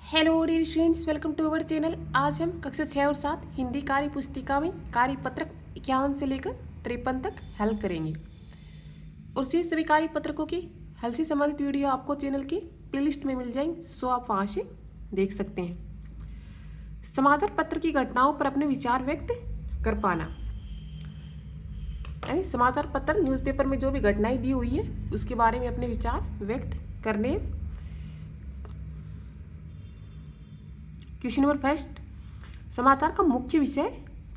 Hello dear students, welcome to our channel. आज हम कक्षा 6 और 7 हिंदी कार्य पुस्तिका में कार्य पत्रक 51 से लेकर 53 तक हल करेंगे। और शेष सभी कार्य पत्रकों की हल से संबंधित वीडियो आपको चैनल की प्लेलिस्ट में मिल जाएंगे, सो आप वहाँ से देख सकते हैं। समाचार पत्र की घटनाओं पर अपने विचार व्यक्त कर पाना, यानी समाचार पत्र न्यूज़पेपर में जो भी घटनाएं दी हुई है उसके बारे में अपने विचार व्यक्त करने। क्वेश्चन नंबर फर्स्ट, समाचार का मुख्य विषय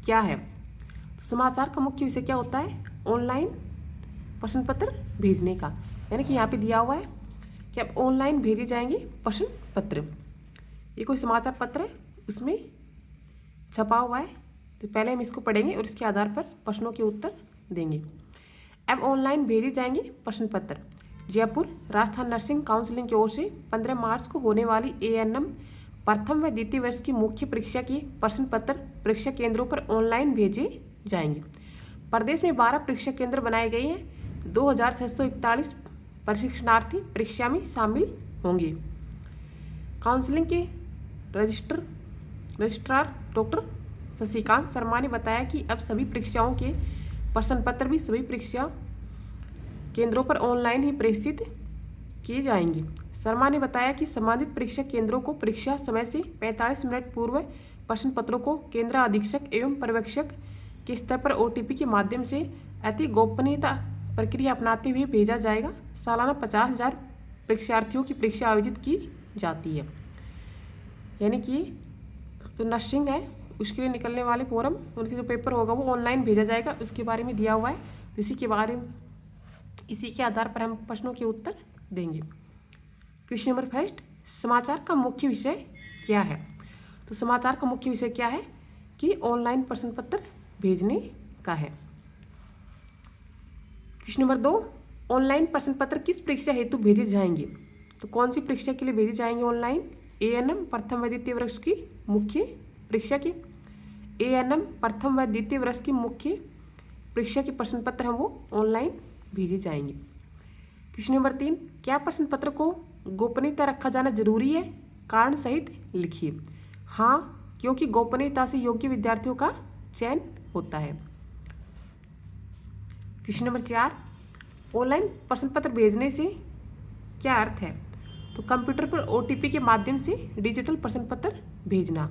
क्या है? तो समाचार का मुख्य विषय क्या होता है? ऑनलाइन प्रश्न पत्र भेजने का, यानी कि यहाँ पे दिया हुआ है कि अब ऑनलाइन भेजे जाएंगे प्रश्न पत्र। ये कोई समाचार पत्र है, उसमें छपा हुआ है, तो पहले हम इसको पढ़ेंगे और इसके आधार पर प्रश्नों के उत्तर देंगे। अब ऑनलाइन भेजे जाएंगे प्रश्न पत्र। जयपुर राजस्थान नर्सिंग काउंसिलिंग की ओर से 15 मार्च को होने वाली ANM प्रथम व द्वितीय वर्ष की मुख्य परीक्षा की प्रश्न पत्र परीक्षा केंद्रों पर ऑनलाइन भेजे जाएंगे। प्रदेश में 12 परीक्षा केंद्र बनाए गए हैं। 2641 प्रशिक्षणार्थी परीक्षा में शामिल होंगे। काउंसलिंग के रजिस्ट्रार डॉक्टर शशिकांत शर्मा ने बताया कि अब सभी परीक्षाओं के प्रश्न पत्र भी सभी परीक्षा केंद्रों पर ऑनलाइन ही प्रेषित किए जाएंगे। शर्मा ने बताया कि संबंधित परीक्षा केंद्रों को परीक्षा समय से 45 मिनट पूर्व प्रश्न पत्रों को केंद्र अधीक्षक एवं पर्यवेक्षक के स्तर पर OTP के माध्यम से अति गोपनीयता प्रक्रिया अपनाते हुए भेजा जाएगा। सालाना 50,000 परीक्षार्थियों की परीक्षा आयोजित की जाती है, यानी कि जो नर्सिंग है उसके लिए निकलने वाले फॉर्म, उनके जो पेपर होगा वो ऑनलाइन भेजा जाएगा, उसके बारे में दिया हुआ है। इसी के आधार पर हम प्रश्नों के उत्तर देंगे। क्वेश्चन नंबर फर्स्ट, समाचार का मुख्य विषय क्या है? तो समाचार का मुख्य विषय क्या है कि ऑनलाइन प्रश्न पत्र भेजने का है। क्वेश्चन नंबर 2, ऑनलाइन प्रश्न पत्र किस परीक्षा हेतु भेजे जाएंगे? तो कौन सी परीक्षा के लिए भेजे जाएंगे ऑनलाइन? ANM प्रथम व द्वितीय वर्ष की मुख्य परीक्षा की ANM प्रथम व द्वितीय वर्ष की मुख्य परीक्षा के प्रश्न पत्र हैं वो ऑनलाइन भेजे जाएंगे। क्वेश्चन नंबर 3, क्या प्रश्न पत्र को गोपनीयता रखा जाना जरूरी है? कारण सहित लिखिए। हाँ, क्योंकि गोपनीयता से योग्य विद्यार्थियों का चयन होता है। क्वेश्चन नंबर 4, ऑनलाइन प्रश्न पत्र भेजने से क्या अर्थ है? तो कंप्यूटर पर OTP के माध्यम से डिजिटल प्रश्न पत्र भेजना।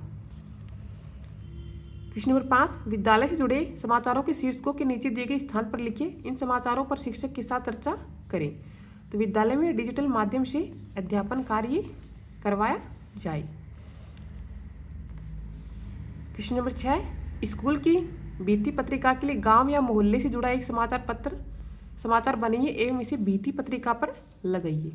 क्वेश्चन नंबर 5, विद्यालय से जुड़े समाचारों के शीर्षकों के नीचे दिए गए स्थान पर लिखिए। इन समाचारों पर शिक्षक के साथ चर्चा करें। तो विद्यालय में डिजिटल माध्यम से अध्यापन कार्य करवाया जाए। क्वेश्चन नंबर 6, स्कूल की भित्ति पत्रिका के लिए गांव या मोहल्ले से जुड़ा एक समाचार बनाइए एवं इसे भित्ति पत्रिका पर लगाइए।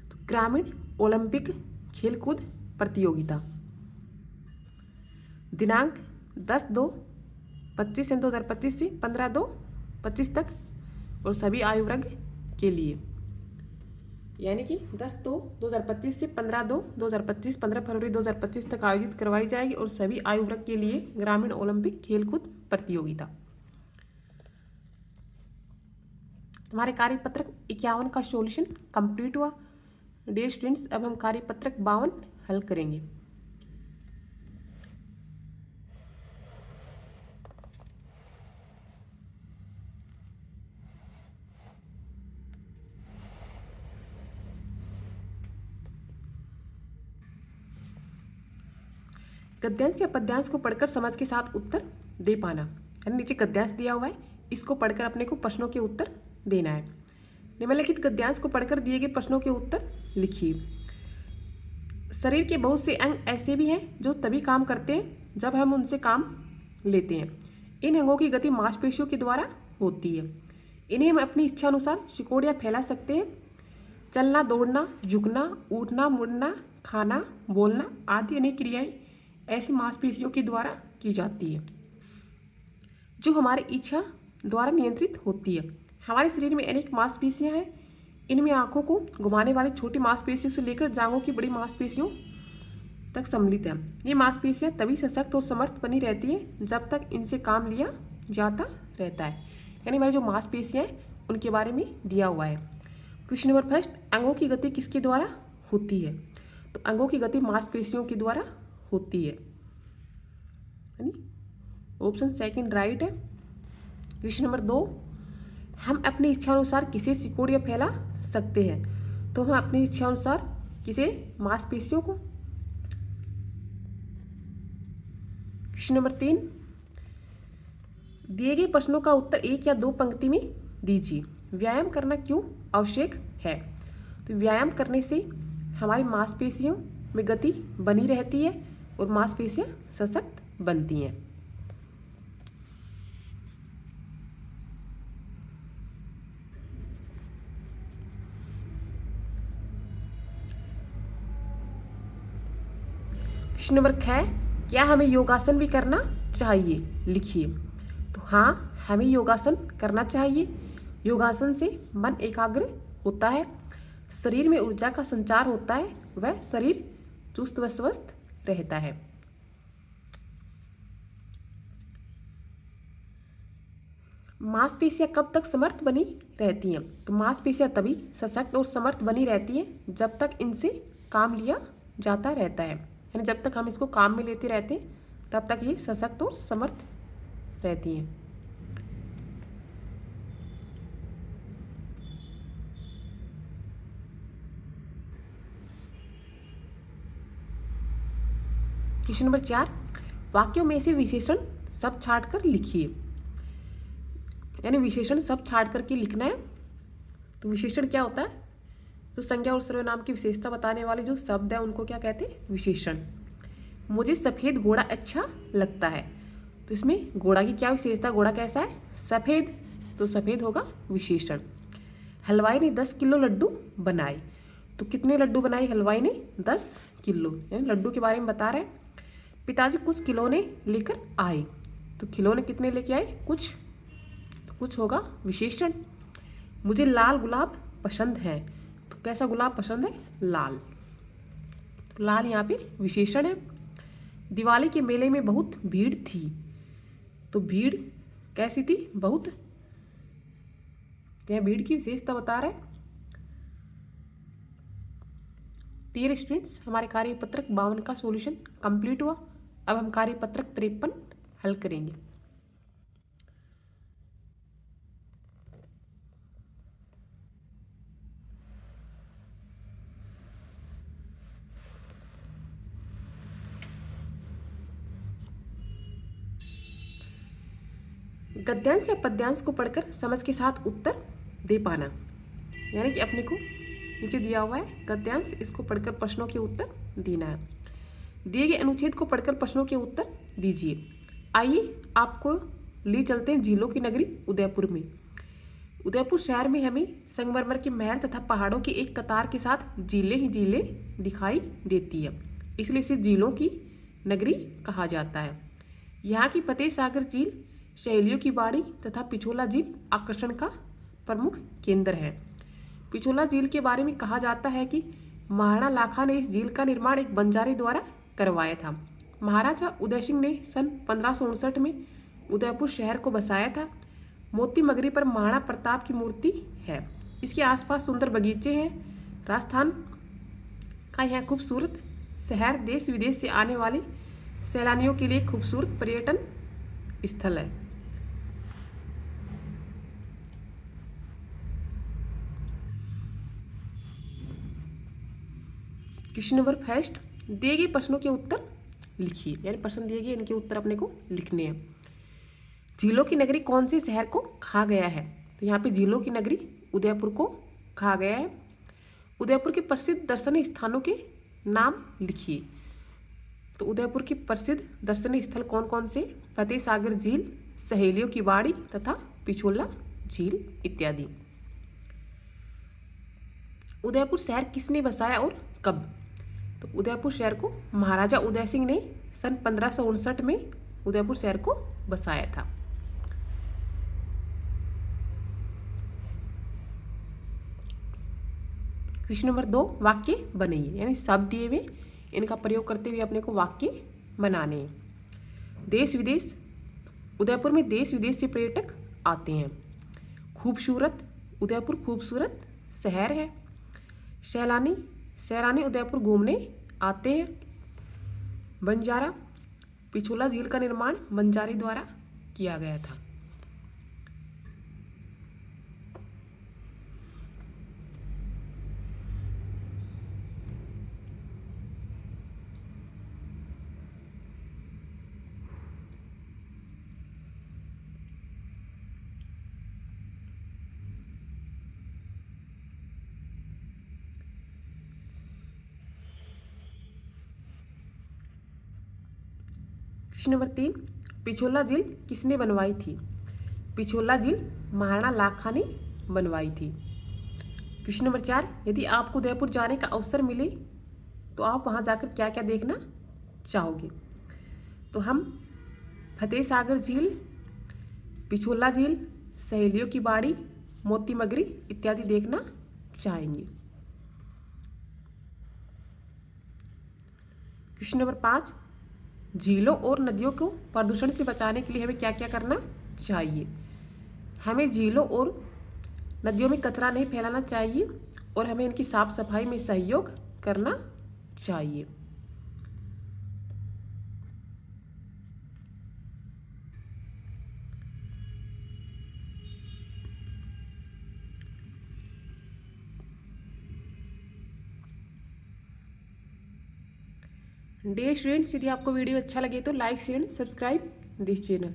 तो ग्रामीण ओलंपिक खेलकूद प्रतियोगिता दिनांक 10/2/25 से 15/2/25 तक और सभी आयु वर्ग के लिए, यानी कि 10/2/2025 से 15/2/2025 15 फरवरी 2025 तक आयोजित करवाई जाएगी और सभी आयु वर्ग के लिए ग्रामीण ओलंपिक खेलकूद प्रतियोगिता। हमारे कार्यपत्रक 51 का सॉल्यूशन कंप्लीट हुआ। डियर स्टूडेंट्स, अब हम कार्यपत्रक 52 हल करेंगे। गद्यांश या पद्यांश को पढ़कर समझ के साथ उत्तर दे पाना, यानी नीचे गद्यांश दिया हुआ है, इसको पढ़कर अपने को प्रश्नों के उत्तर देना है। निम्नलिखित गद्यांश को पढ़कर दिए गए प्रश्नों के उत्तर लिखिए। शरीर के बहुत से अंग ऐसे भी हैं जो तभी काम करते हैं जब हम उनसे काम लेते हैं। इन अंगों की गति मांसपेशियों के द्वारा होती है। इन्हें हम अपनी इच्छा अनुसार सिकोड़ या फैला सकते हैं। चलना, दौड़ना, झुकना, उठना, मुड़ना, खाना, बोलना आदि अनेक क्रियाएं ऐसी मांसपेशियों के द्वारा की जाती है जो हमारी इच्छा द्वारा नियंत्रित होती है। हमारे शरीर में अनेक मांसपेशियां हैं। इनमें आंखों को घुमाने वाली छोटी मांसपेशियों से लेकर जांघों की बड़ी मांसपेशियों तक सम्मिलित है। ये मांसपेशियां तभी सशक्त और समर्थ बनी रहती हैं जब तक इनसे काम लिया जाता रहता है। यानी हमारी जो मांसपेशियां हैं उनके बारे में दिया हुआ है। क्वेश्चन नंबर फर्स्ट, अंगों की गति किसके द्वारा होती है? तो अंगों की गति मांसपेशियों के द्वारा होती है। ऑप्शन सेकंड राइट है। क्वेश्चन नंबर 2, हम अपनी इच्छा अनुसार किसे सिकोड़ या फैला सकते हैं? तो हम अपनी इच्छा अनुसार किसे? मांसपेशियों को। क्वेश्चन नंबर 3, दिए गए प्रश्नों का उत्तर एक या दो पंक्ति में दीजिए। व्यायाम करना क्यों आवश्यक है? तो व्यायाम करने से हमारी मांसपेशियों में गति बनी रहती है और मांसपेशियां सशक्त बनती हैं। क्वेश्चन नंबर 6, क्या हमें योगासन भी करना चाहिए? लिखिए। तो हाँ, हमें योगासन करना चाहिए। योगासन से मन एकाग्र होता है, शरीर में ऊर्जा का संचार होता है, वह शरीर चुस्त व स्वस्थ रहता है। मांसपेशियां कब तक समर्थ बनी रहती हैं? तो मांसपेशियां तभी सशक्त और समर्थ बनी रहती हैं जब तक इनसे काम लिया जाता रहता है, यानी जब तक हम इसको काम में लेते रहते हैं तब तक ये सशक्त और समर्थ रहती हैं। क्वेश्चन नंबर 4, वाक्यों में से विशेषण सब छाट कर लिखिए। यानी विशेषण सब छाट करके लिखना है। तो विशेषण क्या होता है? जो संज्ञा और सर्वनाम की विशेषता बताने वाले जो शब्द है उनको क्या कहते हैं? विशेषण। मुझे सफ़ेद घोड़ा अच्छा लगता है। तो इसमें घोड़ा की क्या विशेषता? घोड़ा कैसा है? सफ़ेद। तो सफ़ेद होगा विशेषण। हलवाई ने 10 किलो लड्डू बनाए। तो कितने लड्डू बनाए हलवाई ने? 10 किलो, यानी लड्डू के बारे में बता रहे हैं। पिताजी कुछ खिलौने लेकर आए। तो खिलौने कितने लेके आए? कुछ। तो कुछ होगा विशेषण। मुझे लाल गुलाब पसंद है। तो कैसा गुलाब पसंद है? लाल। तो लाल यहाँ पे विशेषण है। दिवाली के मेले में बहुत भीड़ थी। तो भीड़ कैसी थी? बहुत। यह भीड़ की विशेषता बता रहे हैं। डियर स्टूडेंट्स, हमारे कार्यपत्रक 52 का सॉल्यूशन कंप्लीट हुआ। अब हम कार्यपत्रक 53 हल करेंगे। गद्यांश या पद्यांश को पढ़कर समझ के साथ उत्तर दे पाना, यानी कि अपने को नीचे दिया हुआ है गद्यांश, इसको पढ़कर प्रश्नों के उत्तर देना है। दिए गए अनुच्छेद को पढ़कर प्रश्नों के उत्तर दीजिए। आइए आपको ले चलते हैं झीलों की नगरी उदयपुर में। उदयपुर शहर में हमें संगमरमर के महल तथा पहाड़ों की एक कतार के साथ झीलें ही झीलें दिखाई देती है, इसलिए इसे झीलों की नगरी कहा जाता है। यहाँ की फतेह सागर झील, सहेलियों की बाड़ी तथा पिछोला झील आकर्षण का प्रमुख केंद्र है। पिछोला झील के बारे में कहा जाता है कि महाराणा लाखा ने इस झील का निर्माण एक बंजारे द्वारा करवाया था। महाराजा उदय सिंह ने सन 1559 में उदयपुर शहर को बसाया था। मोती मगरी पर महाराणा प्रताप की मूर्ति है। इसके आसपास सुंदर बगीचे हैं। राजस्थान का यह खूबसूरत शहर देश विदेश से आने वाले सैलानियों के लिए खूबसूरत पर्यटन स्थल है। क्वेश्चन नंबर फर्स्ट, दिए गए प्रश्नों के उत्तर लिखिए, यानी प्रश्न दिए गए इनके उत्तर अपने को लिखने हैं। झीलों की नगरी कौन से शहर को खा गया है? तो यहाँ पे झीलों की नगरी उदयपुर को खा गया है। उदयपुर के प्रसिद्ध दर्शनीय स्थानों के नाम लिखिए। तो उदयपुर के प्रसिद्ध दर्शनीय स्थल कौन कौन से? फतेह सागर झील, सहेलियों की बाड़ी तथा पिछोला झील इत्यादि। उदयपुर शहर किसने बसाया और कब? तो उदयपुर शहर को महाराजा उदय सिंह ने सन 1559 में उदयपुर शहर को बसाया था। क्वेश्चन नंबर 2, वाक्य बनाइए, यानी शब्द दिए हुए इनका प्रयोग करते हुए अपने को वाक्य बनाने हैं। देश विदेश, उदयपुर में देश विदेश से पर्यटक आते हैं। खूबसूरत, उदयपुर खूबसूरत शहर है। सैलानी सैलानी उदयपुर घूमने आते हैं। बंजारा, पिछोला झील का निर्माण बंजारी द्वारा किया गया था। क्वेश्चन नंबर 3, पिछोला झील किसने बनवाई थी? पिछोला झील महाराणा लाखा ने बनवाई थी। क्वेश्चन नंबर 4, यदि आपको उदयपुर जाने का अवसर मिले तो आप वहाँ जाकर क्या क्या देखना चाहोगे? तो हम फतेह सागर झील, पिछोला झील, सहेलियों की बाड़ी, मोती मगरी इत्यादि देखना चाहेंगे। क्वेश्चन नंबर 5, झीलों और नदियों को प्रदूषण से बचाने के लिए हमें क्या क्या करना चाहिए? हमें झीलों और नदियों में कचरा नहीं फैलाना चाहिए और हमें इनकी साफ सफाई में सहयोग करना चाहिए। डियर स्टूडेंट्स, यदि आपको वीडियो अच्छा लगे तो like share and subscribe this channel.